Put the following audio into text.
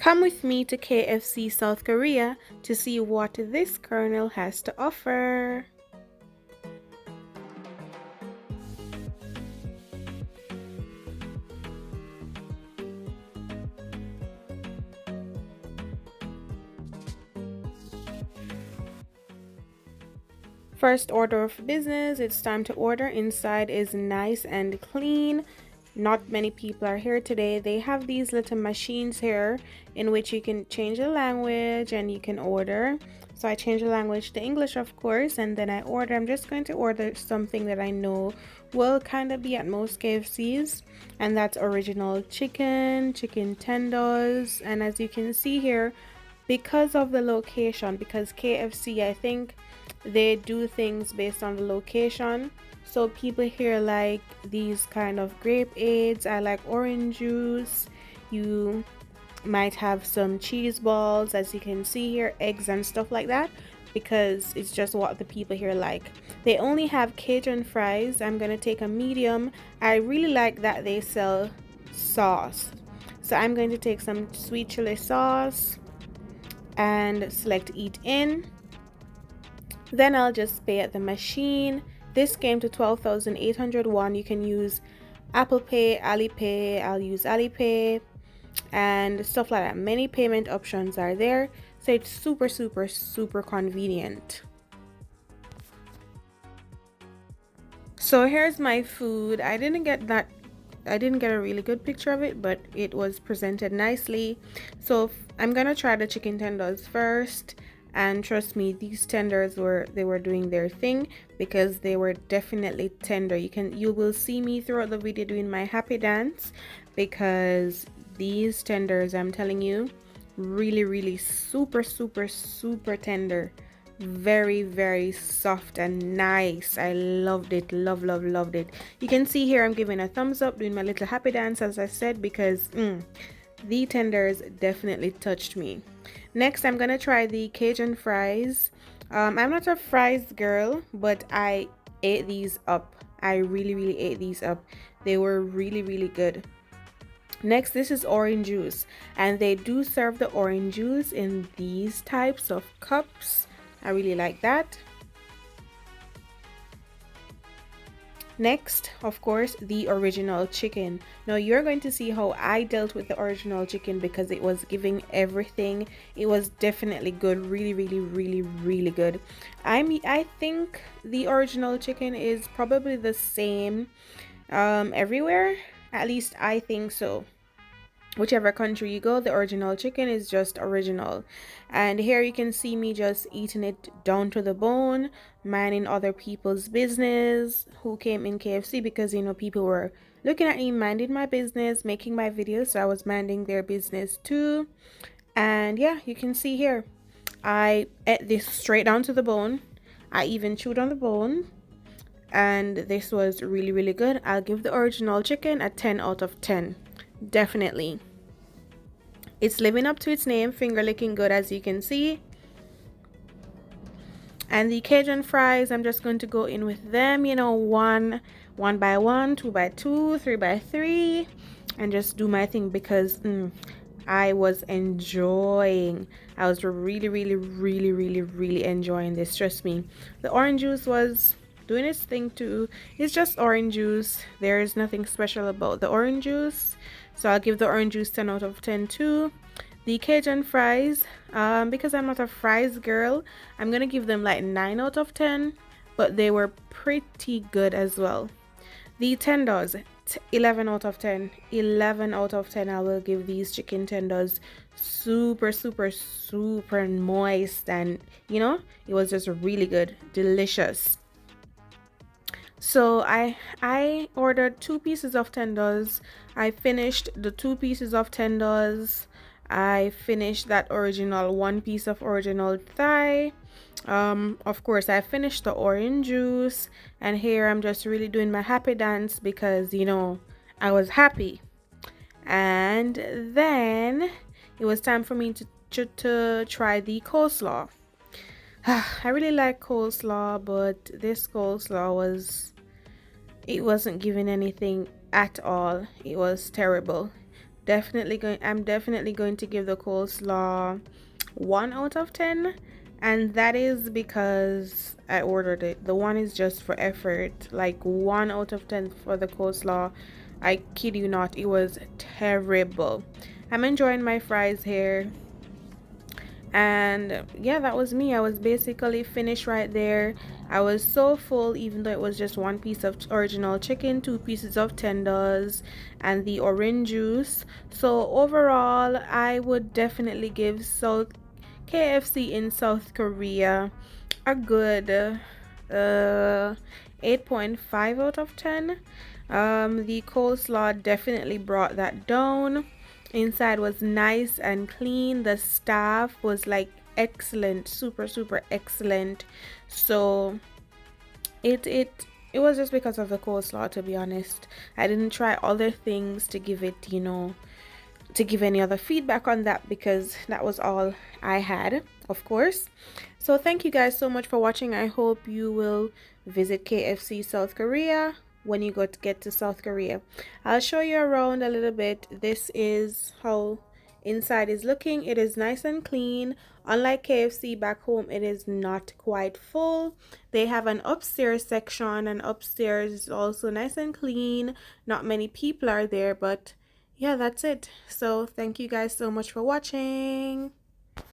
Come with me to KFC South Korea to see what this colonel has to offer. First order of business, it's time to order. Inside is nice and clean. Not many people are here today. They have these little machines here in which you can change the language and you can order. So I change the language to English, of course, and then I order. I'm just going to order something that I know will kind of be at most KFCs, and that's original chicken tenders. And as you can see here, because of the location, because KFC, I think they do things based on the location. So people here like these kind of grape aids. I like orange juice. You might have some cheese balls, as you can see here, eggs and stuff like that, because it's just what the people here like. They only have Cajun fries. I'm gonna take a medium. I really like that they sell sauce, so I'm going to take some sweet chili sauce and select eat in. Then I'll just pay at the machine. This came to 12,801. You can use Apple Pay, Alipay. I'll use Alipay and stuff like that. Many payment options are there, so it's super convenient. So here's my food. I didn't get a really good picture of it, but it was presented nicely. So I'm gonna try the chicken tenders first, and trust me, these tenders were doing their thing, because they were definitely tender. You will see me throughout the video doing my happy dance, because these tenders, I'm telling you, really super tender, very soft and nice. I loved it. Loved it. You can see here I'm giving a thumbs up, doing my little happy dance, as I said, because the tenders definitely touched me. Next, I'm gonna try the Cajun fries. I'm not a fries girl, but I ate these up. I really ate these up. They were really good. Next, this is orange juice, and they do serve the orange juice in these types of cups. I really like that. Next, of course, the original chicken. Now you're going to see how I dealt with the original chicken, because it was giving everything. It was definitely good. Really good. I think the original chicken is probably the same everywhere. At least I think so. Whichever country you go, the original chicken is just original. And here you can see me just eating it down to the bone, minding other people's business who came in KFC, because, you know, people were looking at me, minding my business, making my videos, so I was minding their business too. And yeah, you can see here, I ate this straight down to the bone. I even chewed on the bone, and this was really good. I'll give the original chicken a 10 out of 10. Definitely, it's living up to its name. Finger licking good, as you can see. And the Cajun fries, I'm just going to go in with them, you know, one by one, 2 by 2, 3 by 3, and just do my thing, because I was enjoying. I was really enjoying this. Trust me. The orange juice was doing its thing too. It's just orange juice. There is nothing special about the orange juice, so I'll give the orange juice 10 out of 10 too. The Cajun fries, because I'm not a fries girl, I'm gonna give them like 9 out of 10, but they were pretty good as well. The tenders, 11 out of 10. 11 out of 10 I will give these chicken tenders. Super moist, and you know, it was just really good, delicious. So I ordered 2 pieces of tenders. I finished the 2 pieces of tenders. I finished that original 1 piece of original thigh. Of course, I finished the orange juice, and here I'm just really doing my happy dance, because, you know, I was happy. And then it was time for me to try the coleslaw. I really like coleslaw, but this coleslaw wasn't giving anything at all. It was terrible. I'm definitely going to give the coleslaw 1 out of 10, and that is because I ordered it. The one is just for effort. Like 1 out of 10 for the coleslaw. I kid you not, it was terrible. I'm enjoying my fries here. And yeah, that was me. I was basically finished right there. I was so full, even though it was just one piece of original chicken, two pieces of tenders, and the orange juice. So overall, I would definitely give KFC in South Korea a good 8.5 out of 10. The coleslaw definitely brought that down. Inside was nice and clean. The staff was like excellent, super super excellent. So it was just because of the coleslaw, to be honest. I didn't try other things to give it, to give any other feedback on that, because that was all I had, of course. So thank you guys so much for watching. I hope you will visit KFC South Korea when you get to South Korea. I'll show you around a little bit. This is how inside is looking. It is nice and clean. Unlike KFC back home, it is not quite full. They have an upstairs section, and upstairs is also nice and clean. Not many people are there, but yeah, that's it. So thank you guys so much for watching.